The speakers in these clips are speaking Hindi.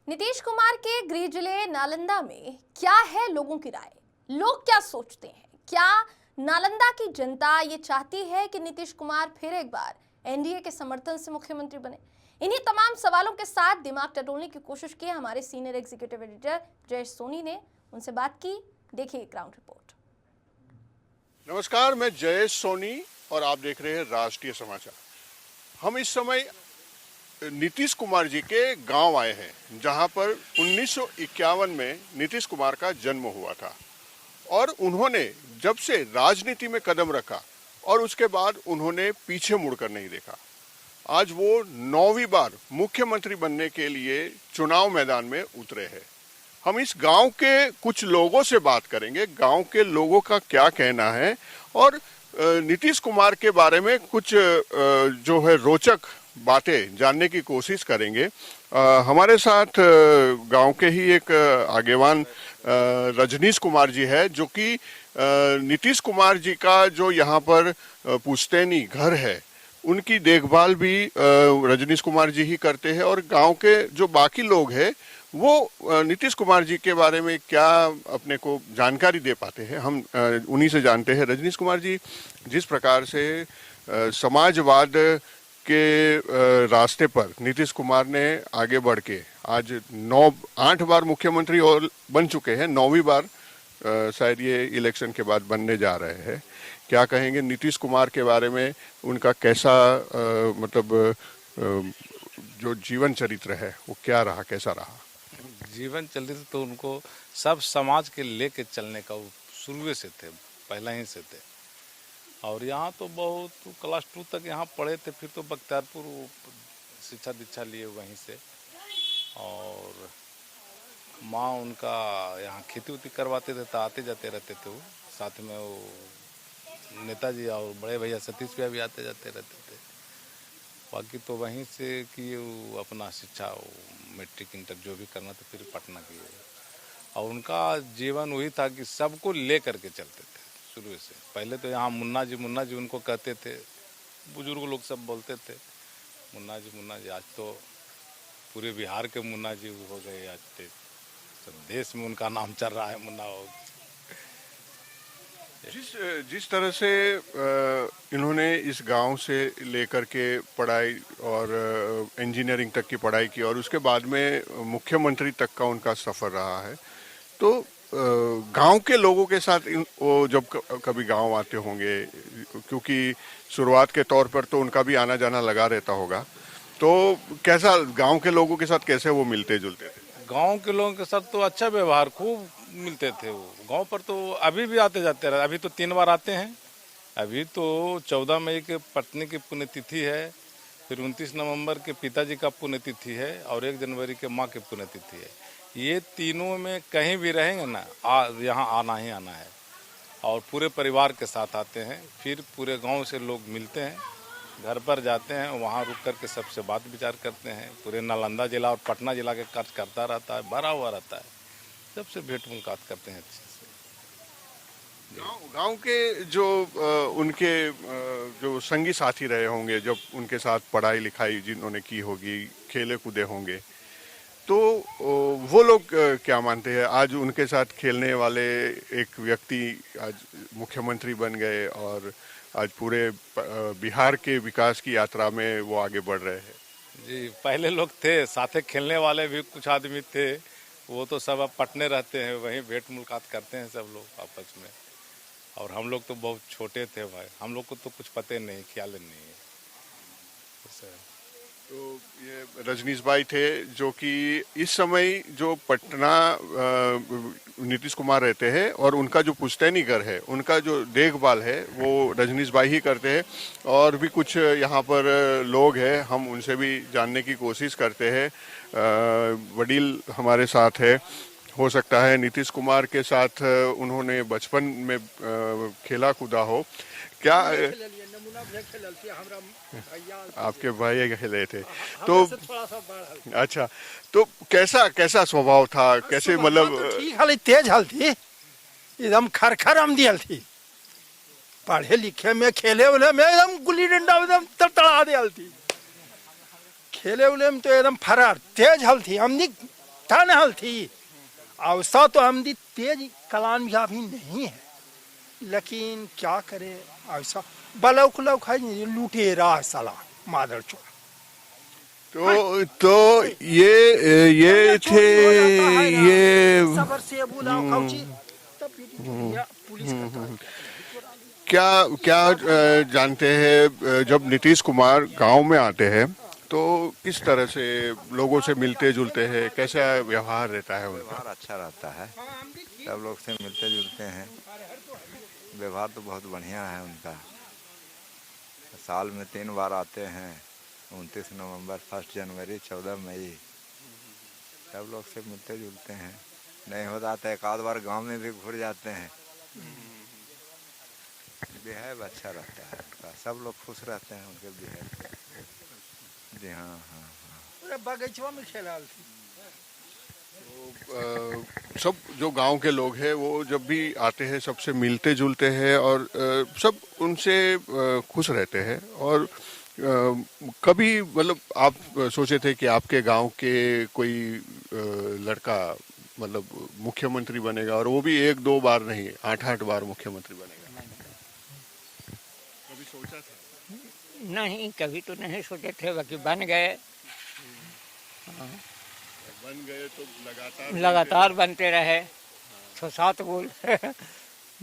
नीतीश कुमार के गृह जिले नालंदा में क्या है लोगों की राय? लोग क्या सोचते हैं? क्या नालंदा की जनता ये चाहती है कि नीतीश कुमार फिर एक बार एनडीए के समर्थन से मुख्यमंत्री बने? इन्हीं तमाम सवालों के साथ दिमाग टटोलने की कोशिश की हमारे senior executive editor Jayesh Soni ने। उनसे बात की, देखिए ग्राउंड रिपोर्ट। नमस्कार, मैं जयेश सोनी और आप देख रहे हैं राष्ट्रीय समाचार। हम इस समय नीतीश कुमार जी के गांव आए हैं, जहां पर 1951 में नीतीश कुमार का जन्म हुआ था और उन्होंने जब से राजनीति में कदम रखा और उसके बाद उन्होंने पीछे मुड़कर नहीं देखा। आज वो 9वीं बार मुख्यमंत्री बनने के लिए चुनाव मैदान में उतरे हैं। हम इस गांव के कुछ लोगों से बात करेंगे, गांव के लोगों का क्या कहना है और नीतीश कुमार के बारे में कुछ जो है रोचक बातें जानने की कोशिश करेंगे। हमारे साथ गांव के ही एक आगेवान रजनीश कुमार जी है, जो कि नीतीश कुमार जी का जो यहाँ पर पुश्तैनी घर है उनकी देखभाल भी रजनीश कुमार जी ही करते हैं। और गांव के जो बाकी लोग हैं वो नीतीश कुमार जी के बारे में क्या अपने को जानकारी दे पाते हैं, हम उन्हीं से जानते हैं। रजनीश कुमार जी, जिस प्रकार से समाजवाद के रास्ते पर नीतीश कुमार ने आगे बढ़ के आज 8 बार मुख्यमंत्री और बन चुके हैं, 9वीं बार शायद ये इलेक्शन के बाद बनने जा रहे हैं। क्या कहेंगे नीतीश कुमार के बारे में? उनका कैसा जो जीवन चरित्र है वो क्या रहा, कैसा रहा? जीवन चरित्र तो उनको सब समाज के लेके चलने का वो शुरू से थे, पहले ही से थे। और यहाँ तो बहुत क्लास 2 तक यहाँ पढ़े थे, फिर तो बख्तियारपुर शिक्षा दीक्षा लिए वहीं से। और माँ उनका यहाँ खेती उती करवाते थे तो आते जाते रहते थे वो, साथ में वो नेताजी और बड़े भैया सतीश भैया भी आते जाते रहते थे। बाकी तो वहीं से किए वो अपना शिक्षा, मैट्रिक इंटर जो भी करना था, फिर पटना किए। और उनका जीवन वही था कि सबको ले करके चलते थे शुरू से। पहले तो यहाँ मुन्ना जी उनको कहते थे, बुजुर्ग लोग सब बोलते थे मुन्ना जी। आज तो पूरे बिहार के मुन्ना जी हो गए, आज तो सब देश में उनका नाम चल रहा है मुन्ना हो। जिस तरह से इन्होंने इस गांव से लेकर के पढ़ाई और इंजीनियरिंग तक की पढ़ाई की और उसके बाद में मुख्यमंत्री तक का उनका सफ़र रहा है, तो गांव के लोगों के साथ वो जब कभी गांव आते होंगे, क्योंकि शुरुआत के तौर पर तो उनका भी आना जाना लगा रहता होगा, तो कैसा गांव के लोगों के साथ कैसे वो मिलते जुलते थे? गांव के लोगों के साथ तो अच्छा व्यवहार, खूब मिलते थे वो। गांव पर तो अभी भी आते जाते रहे, अभी तो 3 बार आते हैं। अभी तो 14 मई के पत्नी की पुण्यतिथि है, फिर 29 नवंबर के पिताजी का पुण्यतिथि है और 1 जनवरी के माँ की पुण्यतिथि है। ये तीनों में कहीं भी रहेंगे ना, यहाँ आना ही आना है। और पूरे परिवार के साथ आते हैं, फिर पूरे गाँव से लोग मिलते हैं, घर पर जाते हैं, वहाँ रुक कर के सबसे बात विचार करते हैं। पूरे नालंदा जिला और पटना जिला के कार्यकर्ता रहता है, भरा हुआ रहता है, सबसे भेंट मुलाकात करते हैं अच्छे से। गांव के जो उनके जो संगी साथी रहे होंगे, जब उनके साथ पढ़ाई लिखाई जिन्होंने की होगी, खेले कूदे होंगे, तो वो लोग क्या मानते हैं? आज उनके साथ खेलने वाले एक व्यक्ति आज मुख्यमंत्री बन गए और आज पूरे बिहार के विकास की यात्रा में वो आगे बढ़ रहे हैं। जी, पहले लोग थे साथे खेलने वाले भी कुछ आदमी थे, वो तो सब अब पटने रहते हैं, वहीं भेंट मुलाकात करते हैं सब लोग आपस में। और हम लोग तो बहुत छोटे थे भाई, हम लोग को तो कुछ पता नहीं, ख्याल नहीं है। तो ये रजनीश भाई थे, जो कि इस समय जो पटना नीतीश कुमार रहते हैं और उनका जो पुश्तैनी घर है, उनका जो देखभाल है वो रजनीश भाई ही करते हैं। और भी कुछ यहाँ पर लोग हैं, हम उनसे भी जानने की कोशिश करते हैं। वडील हमारे साथ है, हो सकता है नीतीश कुमार के साथ उन्होंने बचपन में खेला कूदा हो। क्या आपके भाई खेले थे? तो अच्छा, तो कैसा स्वभाव था, कैसे मतलब? ठीक हाल, तेज हाल थी, एकदम खरखर आमदी हाल थी। पढ़े लिखे में, खेले उले में एकदम गुल्ली डंडा एकदम तड़तड़ा दे हाल थी। खेले उले में तो एकदम फरार तेज हाल थी। हमने व्यवस्था न हल थी। अवसर तो हम दी तेज कलान भी अभी नहीं है, लेकिन क्या करे ऐसा बलौक लौक है लुटेरा साला मादर चोर। तो ये थे ये सबर से बुलाओ खौची तब पुलिस क्या क्या जानते हैं जब नीतीश कुमार गांव में आते हैं तो किस तरह से लोगों से मिलते जुलते हैं, कैसा व्यवहार रहता है उनका? व्यवहार अच्छा रहता है, सब लोग से मिलते जुलते हैं, व्यवहार तो बहुत बढ़िया है उनका। साल में 3 बार आते हैं, 29 नवंबर, 1 जनवरी, 14 मई, सब लोग से मिलते जुलते हैं। नहीं होता तो एक आध बार गांव में भी घुर जाते हैं। बिहेव अच्छा रहता है उनका, सब लोग खुश रहते हैं उनके बिहेव। जी हाँ हाँ हाँ। बगीचवा में खेला सब जो गांव के लोग हैं वो जब भी आते हैं सबसे मिलते जुलते हैं और सब उनसे खुश रहते हैं। और कभी मतलब आप सोचे थे कि आपके गांव के कोई लड़का मतलब मुख्यमंत्री बनेगा, और वो भी 1-2 बार नहीं 8-8 बार मुख्यमंत्री बनेगा? कभी सोचा था? नहीं, कभी तो नहीं सोचे थे, बाकी बन गए। बन गए तो लगातार बनते रहे, 6-7 गोल।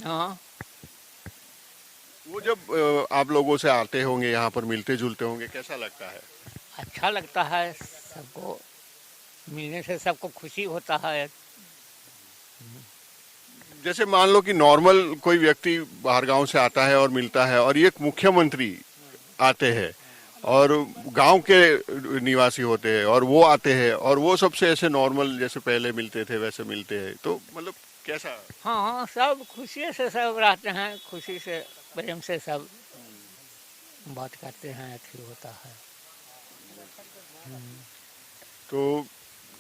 हाँ। वो जब आप लोगों से आते होंगे यहाँ पर मिलते जुलते होंगे, कैसा लगता है? अच्छा लगता है, सबको मिलने से सबको खुशी होता है। जैसे मान लो कि नॉर्मल कोई व्यक्ति बाहर गांव से आता है और मिलता है, और ये एक मुख्यमंत्री आते हैं और गांव के निवासी होते हैं और वो आते हैं और वो सबसे ऐसे नॉर्मल जैसे पहले मिलते थे वैसे मिलते हैं, तो मतलब कैसा? हाँ, सब खुशी से सब रहते हैं, खुशी से प्रेम से सब बात करते हैं, अच्छी होता है। तो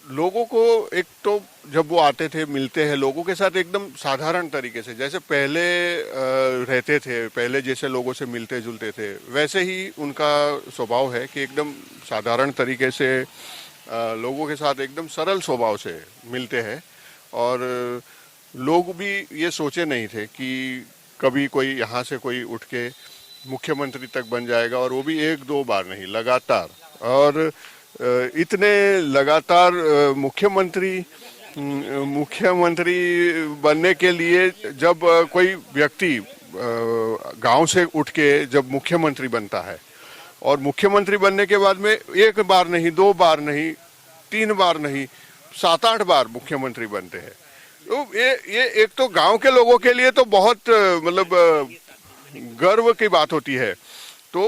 लोगों को एक तो जब वो आते थे मिलते हैं लोगों के साथ एकदम साधारण तरीके से, जैसे पहले रहते थे, पहले जैसे लोगों से मिलते जुलते थे वैसे ही उनका स्वभाव है कि एकदम साधारण तरीके से लोगों के साथ एकदम सरल स्वभाव से मिलते हैं। और लोग भी ये सोचे नहीं थे कि कभी कोई यहाँ से कोई उठ के मुख्यमंत्री तक बन जाएगा, और वो भी 1-2 बार नहीं, लगातार। और इतने लगातार मुख्यमंत्री बनने के लिए जब कोई व्यक्ति गांव से उठ के जब मुख्यमंत्री बनता है, और मुख्यमंत्री बनने के बाद में 1 बार नहीं 2 बार नहीं 3 बार नहीं 7-8 बार मुख्यमंत्री बनते हैं, तो ये एक तो गांव के लोगों के लिए तो बहुत मतलब गर्व की बात होती है। तो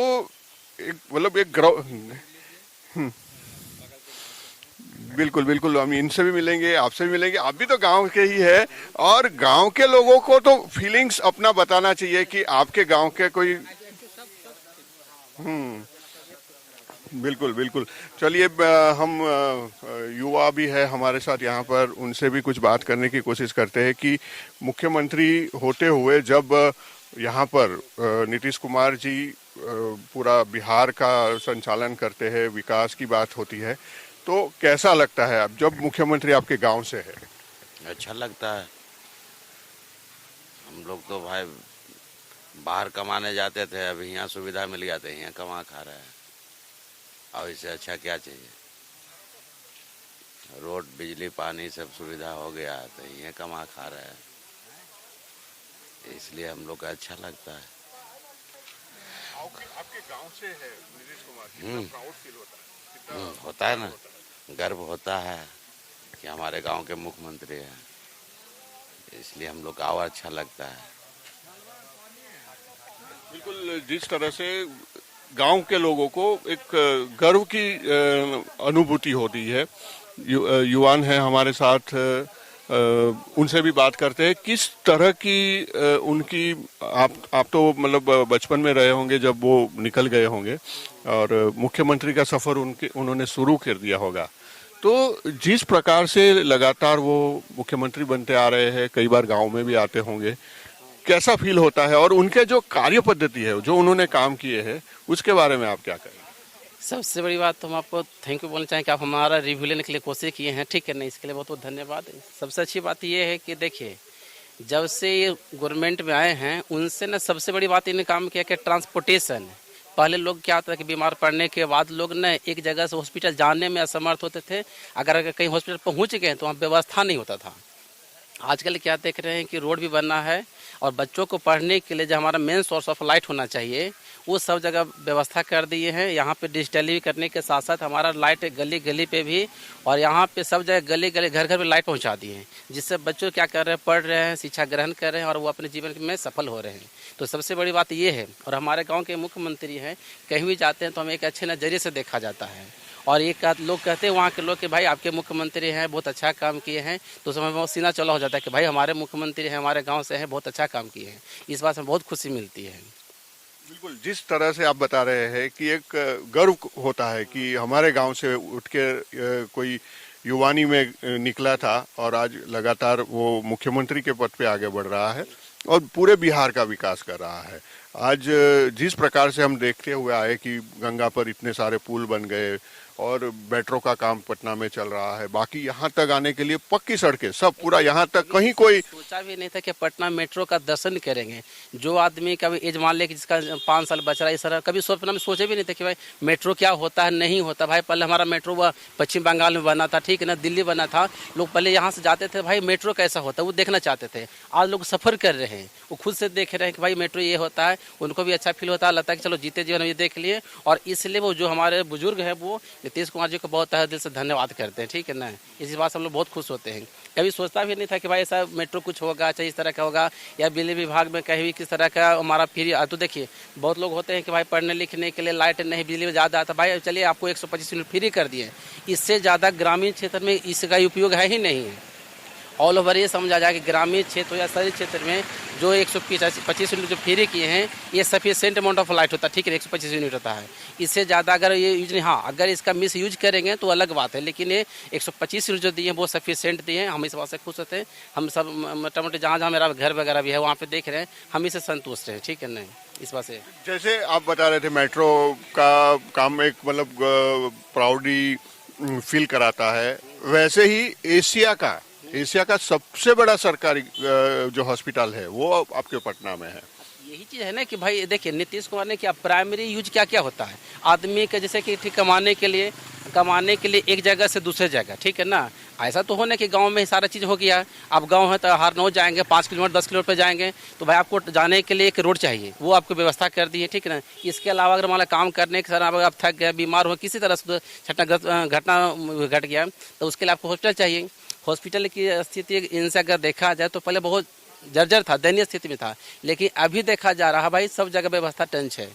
एक मतलब एक बिल्कुल बिल्कुल, हम इनसे भी मिलेंगे, आपसे भी मिलेंगे, आप भी तो गांव के ही है, और गांव के लोगों को तो फीलिंग्स अपना बताना चाहिए कि आपके गांव के कोई बिल्कुल बिल्कुल। चलिए, हम युवा भी है हमारे साथ यहाँ पर, उनसे भी कुछ बात करने की कोशिश करते हैं कि मुख्यमंत्री होते हुए जब यहाँ पर नीतीश कुमार जी पूरा बिहार का संचालन करते हैं, विकास की बात होती है, तो कैसा लगता है अब जब मुख्यमंत्री आपके गांव से है? अच्छा लगता है। हम लोग तो भाई बाहर कमाने जाते थे, अभी यहाँ सुविधा मिल जाते हैं, यहाँ कमा खा रहे हैं, और इससे अच्छा क्या चाहिए? रोड, बिजली, पानी सब सुविधा हो गया है, तो यहाँ कमा खा रहे हैं, इसलिए हम लोग का अच्छा लगता है। आपके गांव से है नीतीश कुमार, कितना प्राउड फील होता है? होता है ना, गर्व होता है कि हमारे गांव के मुख्यमंत्री हैं, इसलिए हम लोग का और अच्छा लगता है। बिल्कुल, जिस तरह से गांव के लोगों को एक गर्व की अनुभूति होती है। युवान है हमारे साथ, उनसे भी बात करते हैं किस तरह की उनकी, आप तो मतलब बचपन में रहे होंगे जब वो निकल गए होंगे, और मुख्यमंत्री का सफर उन्होंने शुरू कर दिया होगा, तो जिस प्रकार से लगातार वो मुख्यमंत्री बनते आ रहे हैं, कई बार गांव में भी आते होंगे, कैसा फील होता है? और उनके जो कार्य पद्धति है, जो उन्होंने काम किए हैं, उसके बारे में आप क्या कहेंगे? सबसे बड़ी बात तो हम आपको थैंक यू बोलना चाहें कि आप हमारा रिव्यू लेने के लिए कोशिश किए हैं, ठीक है ना, इसके लिए बहुत बहुत धन्यवाद। सबसे अच्छी बात ये है कि देखिए, जब से ये गवर्नमेंट में आए हैं उनसे ना सबसे बड़ी बात इन्हें काम किया कि ट्रांसपोर्टेशन। पहले लोग क्या होता था कि बीमार पड़ने के बाद लोग ना एक जगह से हॉस्पिटल जाने में असमर्थ होते थे। अगर कहीं हॉस्पिटल पहुंच गए तो वहाँ व्यवस्था नहीं होता था। आजकल क्या देख रहे हैं कि रोड भी बनना है और बच्चों को पढ़ने के लिए जो हमारा मेन सोर्स ऑफ लाइट होना चाहिए वो सब जगह व्यवस्था कर दिए हैं। यहाँ पे डिजिटली करने के साथ साथ हमारा लाइट गली गली पे भी और यहाँ पे सब जगह गली गली घर घर में लाइट पहुँचा दिए हैं, जिससे बच्चों क्या कर रहे हैं, पढ़ रहे हैं, शिक्षा ग्रहण कर रहे हैं और वो अपने जीवन में सफल हो रहे हैं। तो सबसे बड़ी बात ये है। और हमारे गाँव के मुख्यमंत्री हैं, कहीं भी जाते हैं तो हमें एक अच्छे नज़रिए से देखा जाता है। और ये लोग कहते हैं वहाँ के लोग कि भाई आपके मुख्यमंत्री हैं, बहुत अच्छा काम किए हैं, तो समय बहुत सीना चौड़ा हो जाता है कि भाई हमारे मुख्यमंत्री हैं, हमारे गांव से हैं, बहुत अच्छा काम किए हैं। इस बात से बहुत खुशी मिलती है। बिल्कुल, जिस तरह से आप बता रहे हैं कि एक गर्व होता है कि हमारे गांव से उठ के कोई युवानी में निकला था और आज लगातार वो मुख्यमंत्री के पद पे आगे बढ़ रहा है और पूरे बिहार का विकास कर रहा है। आज जिस प्रकार से हम देखते हुए आए कि गंगा पर इतने सारे पुल बन गए और मेट्रो का काम पटना में चल रहा है, बाकी यहाँ तक आने के लिए पक्की सड़कें सब पूरा यहाँ तक कहीं कोई सोचा भी नहीं था कि पटना मेट्रो का दर्शन करेंगे। जो आदमी कभी एज मान ले कि जिसका 5 साल बच रहा है, इस तरह कभी सपना में सोचे भी नहीं थे कि भाई मेट्रो क्या होता है, नहीं होता। भाई पहले हमारा मेट्रो पश्चिम बंगाल में बना था, ठीक है ना, दिल्ली बना था। लोग पहले यहाँ से जाते थे, भाई मेट्रो कैसा होता है वो देखना चाहते थे। आज लोग सफ़र कर रहे हैं, वो खुद से देख रहे हैं कि भाई मेट्रो ये होता है, उनको भी अच्छा फील होता है, लगता है कि चलो जीते जीवन में ये देख लिए। और इसलिए वो जो हमारे बुजुर्ग हैं वो नीतीश कुमार जी को बहुत तहे दिल से धन्यवाद करते हैं, ठीक है ना। इसी बात से हम लोग बहुत खुश होते हैं। कभी सोचता भी नहीं था कि भाई ऐसा मेट्रो कुछ होगा, चाहे इस तरह का होगा, या बिजली विभाग में कहीं भी किस तरह का हमारा फ्री। तो देखिए बहुत लोग होते हैं कि भाई पढ़ने लिखने के लिए लाइट नहीं, बिजली ज़्यादा आता, भाई चलिए आपको 125 यूनिट फ्री कर दिए। इससे ज़्यादा ग्रामीण क्षेत्र में इसका उपयोग है ही नहीं है। ऑल ओवर ये समझा जाए कि ग्रामीण क्षेत्र हो या शहरी क्षेत्र में जो 125 यूनिट जो फ्री किए हैं ये सफिशिएंट अमाउंट ऑफ लाइट होता है, ठीक है, 125 यूनिट होता है। इससे ज़्यादा अगर ये यूज नहीं, हाँ अगर इसका मिस यूज करेंगे तो अलग बात है, लेकिन ये 125 यूनिट जो दिए हैं वो सफिशिएंट दिए हैं। हम इस बात से खुश होते हैं। हम सब मोटा मोटी जहाँ जहाँ मेरा घर वगैरह भी है वहाँ पे देख रहे हैं, हम इससे संतुष्ट हैं, ठीक है नहीं इस बात से। जैसे आप बता रहे थे मेट्रो का काम एक मतलब प्राउडी फील कराता है, वैसे ही एशिया का सबसे बड़ा सरकारी जो हॉस्पिटल है वो आपके पटना में है। यही चीज़ है ना कि भाई देखिए नीतीश कुमार ने क्या प्राइमरी यूज क्या क्या होता है आदमी का, जैसे कि ठीक कमाने के लिए एक जगह से दूसरे जगह, ठीक है ना। ऐसा तो हो ना कि गांव में ही सारा चीज़ हो गया। अब गांव है तो हर नौ जाएंगे, 5 किलोमीटर 10 किलोमीटर पे जाएंगे, तो भाई आपको जाने के लिए एक रोड चाहिए, वो आपको व्यवस्था कर दी है, ठीक है ना। इसके अलावा अगर मान लो काम करने के साथ आप थक गए, बीमार हो, किसी तरह से घटना घट गया तो उसके लिए आपको हॉस्पिटल चाहिए। हॉस्पिटल की स्थिति इनसे अगर देखा जाए तो पहले बहुत जर्जर था, दयनीय स्थिति में था, लेकिन अभी देखा जा रहा है भाई सब जगह व्यवस्था टंच है।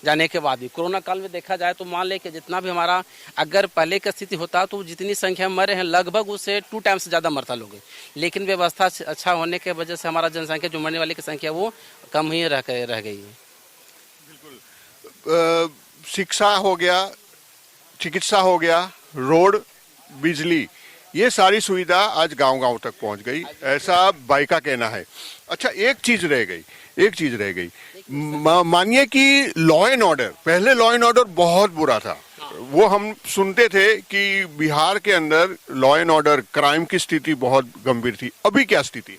जाने के बाद भी कोरोना काल में देखा जाए तो मान ले कि जितना भी हमारा अगर पहले की स्थिति होता तो जितनी संख्या मरे हैं लगभग उससे 2 टाइम से ज़्यादा मरता लोग, लेकिन व्यवस्था अच्छा होने के वजह से हमारा जनसंख्या जो मरने वाले की संख्या वो कम ही रह गई है। बिल्कुल, शिक्षा हो गया, चिकित्सा हो गया, रोड, बिजली, ये सारी सुविधा आज गांव-गांव तक पहुंच गई, ऐसा बाई का कहना है। अच्छा एक चीज रह गई, मानिए कि लॉ एंड ऑर्डर, पहले लॉ एंड ऑर्डर बहुत बुरा था। वो हम सुनते थे कि बिहार के अंदर लॉ एंड ऑर्डर क्राइम की स्थिति बहुत गंभीर थी। अभी क्या स्थिति है?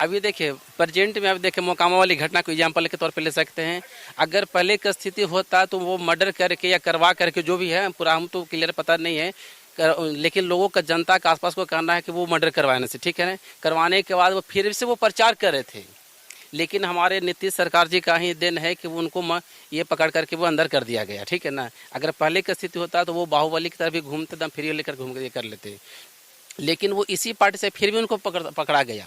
अभी देखिए प्रेजेंट में, अब देखिए मोकामा वाली घटना को एग्जाम्पल के तौर पे ले सकते हैं। अगर पहले की स्थिति होता तो वो मर्डर करके या करवा करके जो भी है, पूरा हम तो क्लियर पता नहीं है, लेकिन लोगों का, जनता का आसपास को कहना है कि वो मर्डर करवाने से, ठीक है ना, करवाने के बाद वो फिर से वो प्रचार कर रहे थे। लेकिन हमारे नीतीश सरकार जी का ही दिन है कि वो उनको ये पकड़ करके वो अंदर कर दिया गया, ठीक है ना। अगर पहले की स्थिति होता तो वो बाहुबली की तरफ भी घूमते, दम फ्री लेकर घूम कर लेते, लेकिन वो इसी पार्टी से फिर भी उनको पकड़ा गया।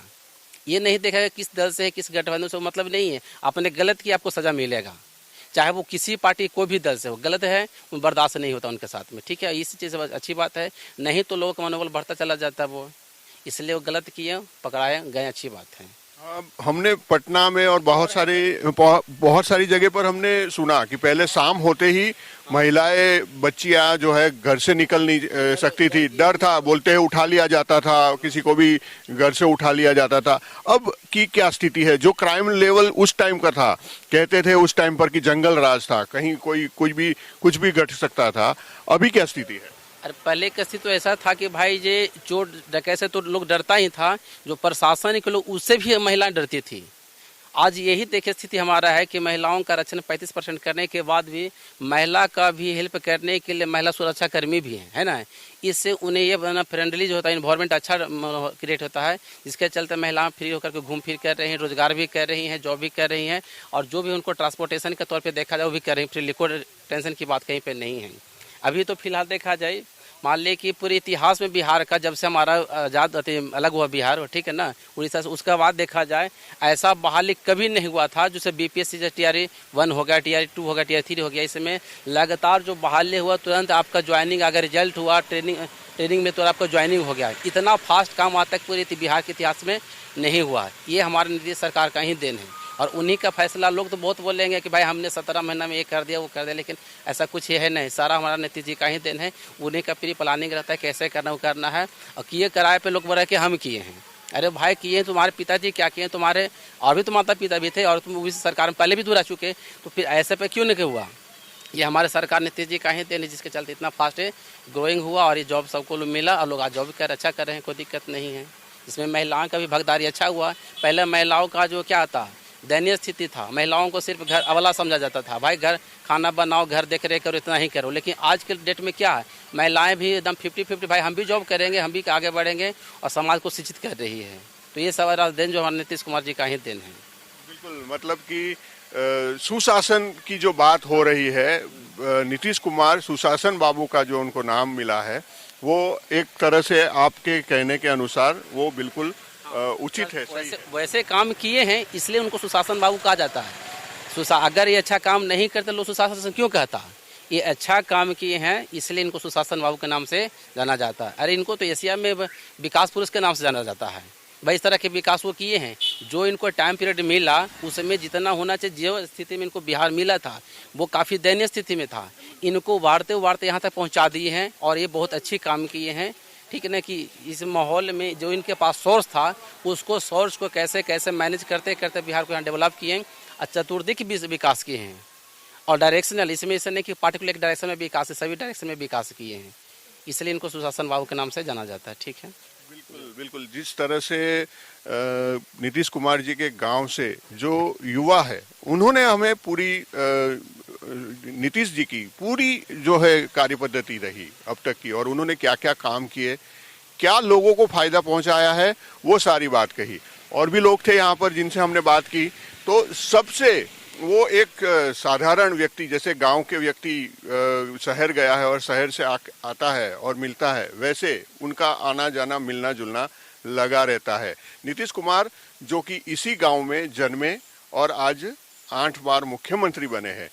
ये नहीं देखा किस दल से है, किस गठबंधन से, मतलब नहीं है, आपने गलत किया आपको सजा मिलेगा, चाहे वो किसी पार्टी कोई भी दल से हो। गलत है बर्दाश्त नहीं होता उनके साथ में, ठीक है। इसी चीज़ अच्छी बात है, नहीं तो लोगों का मनोबल बढ़ता चला जाता है वो, इसलिए वो गलत किए, पकड़ाए गए, अच्छी बात है। हमने पटना में और बहुत सारी जगह पर हमने सुना कि पहले शाम होते ही महिलाएं बच्चियां जो है घर से निकल नहीं सकती थी, डर था, बोलते हैं उठा लिया जाता था, किसी को भी घर से उठा लिया जाता था। अब की क्या स्थिति है? जो क्राइम लेवल उस टाइम का था, कहते थे उस टाइम पर कि जंगल राज था, कहीं कोई कुछ भी घट सकता था, अभी क्या स्थिति है? अरे पहले का स्थिति तो ऐसा था कि भाई ये चोर डकैत से तो लोग डरता ही था, जो प्रशासन के लोग उससे भी महिलाएं डरती थी। आज यही देखिए स्थिति हमारा है कि महिलाओं का रक्षण 35% करने के बाद भी महिला का भी हेल्प करने के लिए महिला सुरक्षा कर्मी भी हैं, है ना। इससे उन्हें ये बना फ्रेंडली जो होता है, इन्वायरमेंट अच्छा क्रिएट होता है, जिसके चलते महिलाएं फ्री होकर के घूम फिर कर रही हैं, रोजगार भी कर रही हैं, जॉब भी कर रही हैं, और जो भी उनको ट्रांसपोर्टेशन के तौर पर देखा जाए वो भी कर रही हैं। फ्री लिक्विड टेंशन की बात कहीं पर नहीं है। अभी तो फिलहाल देखा जाए, मान ले कि पूरे इतिहास में बिहार का जब से हमारा आज़ाद अलग हुआ बिहार, ठीक है ना, उड़ीसा से, उसके बाद देखा जाए ऐसा बहाली कभी नहीं हुआ था। जैसे बीपीएससी से TRE 1 हो गया, TRE 2 हो गया, TRE 3 हो गया, इसमें लगातार जो बहाली हुआ, तुरंत आपका ज्वाइनिंग, अगर रिजल्ट हुआ ट्रेनिंग में तो आपका ज्वाइनिंग हो गया। इतना फास्ट काम आज तक पूरे बिहार के इतिहास में नहीं हुआ। ये हमारे नीतीश सरकार का ही देन है, और उन्हीं का फैसला। लोग तो बहुत बोलेंगे कि भाई हमने 17 महीना में ये कर दिया, वो कर दिया, लेकिन ऐसा कुछ है नहीं। सारा हमारा नीतीश जी का ही देन है। उन्हीं का प्री प्लानिंग रहता है, कैसे करना वो करना है। और किए कराए पे लोग बोल रहे हैं कि हम किए हैं। अरे भाई किए तुम्हारे पिताजी क्या किए, तुम्हारे और भी तो माता पिता भी थे, और तुम उस सरकार में पहले भी दूर रह चुके, तो फिर ऐसे पे क्यों नहीं हुआ? ये हमारे सरकार नीतीश जी का ही देन है, जिसके चलते इतना फास्ट ग्रोइंग हुआ, और ये जॉब सबको मिला, और लोग आज जॉब कर अच्छा कर रहे हैं, कोई दिक्कत नहीं है। इसमें महिलाओं का भी भागीदारी अच्छा हुआ। पहले महिलाओं का जो क्या था, दयनीय स्थिति था, महिलाओं को सिर्फ घर अवला समझा जाता था। भाई घर खाना बनाओ, घर देख रेख करो, इतना ही करो। लेकिन आज के डेट में क्या है, महिलाएं भी एकदम 50-50, भाई हम भी जॉब करेंगे, हम भी आगे बढ़ेंगे, और समाज को शिक्षित कर रही है। तो ये सारा देन जो हमारे नीतीश कुमार जी का ही देन है। बिल्कुल, मतलब कि सुशासन की जो बात हो रही है, नीतीश कुमार सुशासन बाबू का जो उनको नाम मिला है, वो एक तरह से आपके कहने के अनुसार वो बिल्कुल उचित है, सही है। वैसे काम किए हैं, इसलिए उनको सुशासन बाबू कहा जाता है। अगर ये अच्छा काम नहीं करते लोग सुशासन क्यों कहता? ये अच्छा काम किए हैं, इसलिए इनको सुशासन बाबू के नाम से जाना जाता है। अरे इनको तो एशिया में विकास पुरुष के नाम से जाना जाता है। भाई इस तरह के विकास वो किए हैं। जो इनको टाइम पीरियड मिला, उसमें जितना होना चाहिए, जो स्थिति में इनको बिहार मिला था, वो काफ़ी दयनीय स्थिति में था। इनको वाढ़ते वाढ़ते यहाँ तक पहुँचा दिए हैं, और ये बहुत अच्छी काम किए हैं, ठीक है ना। कि इस माहौल में जो इनके पास सोर्स था, उसको सोर्स को कैसे कैसे मैनेज करते करते बिहार को यहाँ डेवलप किए हैं, और चतुर्दिक भी विकास किए हैं, और डायरेक्शनल, इसमें ऐसा नहीं कि पार्टिकुलर एक डायरेक्शन में विकास है, सभी डायरेक्शन में विकास किए हैं। इसलिए इनको सुशासन बाबू के नाम से जाना जाता है, ठीक है। बिल्कुल बिल्कुल, जिस तरह से नीतीश कुमार जी के गांव से जो युवा है, उन्होंने हमें पूरी नीतीश जी की पूरी जो है कार्य पद्धति रही अब तक की, और उन्होंने क्या क्या काम किए, क्या लोगों को फायदा पहुंचाया है, वो सारी बात कही। और भी लोग थे यहाँ पर जिनसे हमने बात की, तो सबसे वो एक साधारण व्यक्ति, जैसे गांव के व्यक्ति शहर गया है और शहर से आता है और मिलता है, वैसे उनका आना जाना मिलना जुलना लगा रहता है। नीतीश कुमार जो कि इसी गांव में जन्मे और आज 8 बार मुख्यमंत्री बने हैं,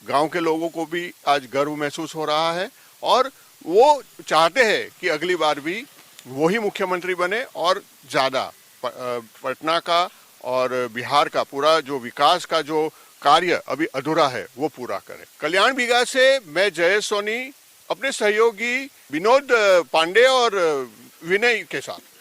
गांव के लोगों को भी आज गर्व महसूस हो रहा है, और वो चाहते हैं कि अगली बार भी वही मुख्यमंत्री बने, और ज़्यादा पटना का और बिहार का पूरा जो विकास का जो कार्य अभी अधूरा है वो पूरा करें। कल्याण बीघा से मैं जयेश सोनी अपने सहयोगी विनोद पांडे और विनय के साथ।